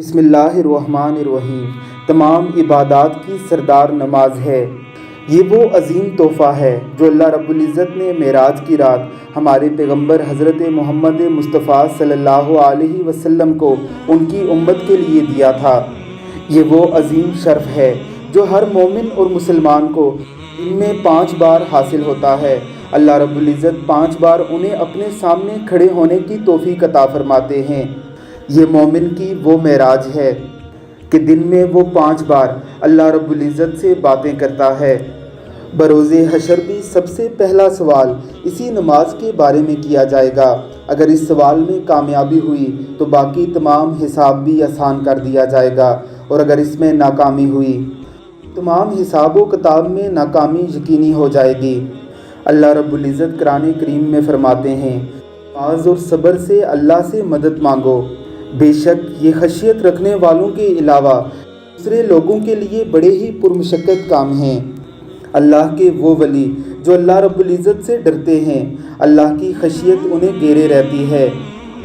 بسم اللہ الرحمن الرحیم۔ تمام عبادات کی سردار نماز ہے۔ یہ وہ عظیم تحفہ ہے جو اللہ رب العزت نے معراج کی رات ہمارے پیغمبر حضرت محمد مصطفیٰ صلی اللہ علیہ وسلم کو ان کی امت کے لیے دیا تھا۔ یہ وہ عظیم شرف ہے جو ہر مومن اور مسلمان کو دن میں 5 بار حاصل ہوتا ہے۔ اللہ رب العزت 5 بار انہیں اپنے سامنے کھڑے ہونے کی توفیق عطا فرماتے ہیں۔ یہ مومن کی وہ معراج ہے کہ دن میں وہ 5 بار اللہ رب العزت سے باتیں کرتا ہے۔ بروز حشر بھی سب سے پہلا سوال اسی نماز کے بارے میں کیا جائے گا۔ اگر اس سوال میں کامیابی ہوئی تو باقی تمام حساب بھی آسان کر دیا جائے گا، اور اگر اس میں ناکامی ہوئی تمام حساب و کتاب میں ناکامی یقینی ہو جائے گی۔ اللہ رب العزت قرآن کریم میں فرماتے ہیں، نماز اور صبر سے اللہ سے مدد مانگو، بے شک یہ خشیت رکھنے والوں کے علاوہ دوسرے لوگوں کے لیے بڑے ہی پرمشقت کام ہیں۔ اللہ کے وہ ولی جو اللہ رب العزت سے ڈرتے ہیں، اللہ کی خشیت انہیں گھیرے رہتی ہے۔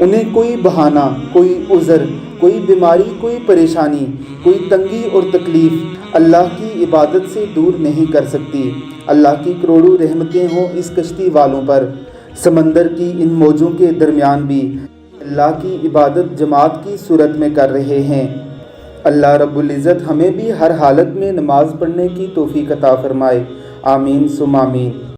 انہیں کوئی بہانہ، کوئی عذر، کوئی بیماری، کوئی پریشانی، کوئی تنگی اور تکلیف اللہ کی عبادت سے دور نہیں کر سکتی۔ اللہ کی کروڑوں رحمتیں ہوں اس کشتی والوں پر، سمندر کی ان موجوں کے درمیان بھی اللہ کی عبادت جماعت کی صورت میں کر رہے ہیں۔ اللہ رب العزت ہمیں بھی ہر حالت میں نماز پڑھنے کی توفیق عطا فرمائے۔ آمین ثم آمین۔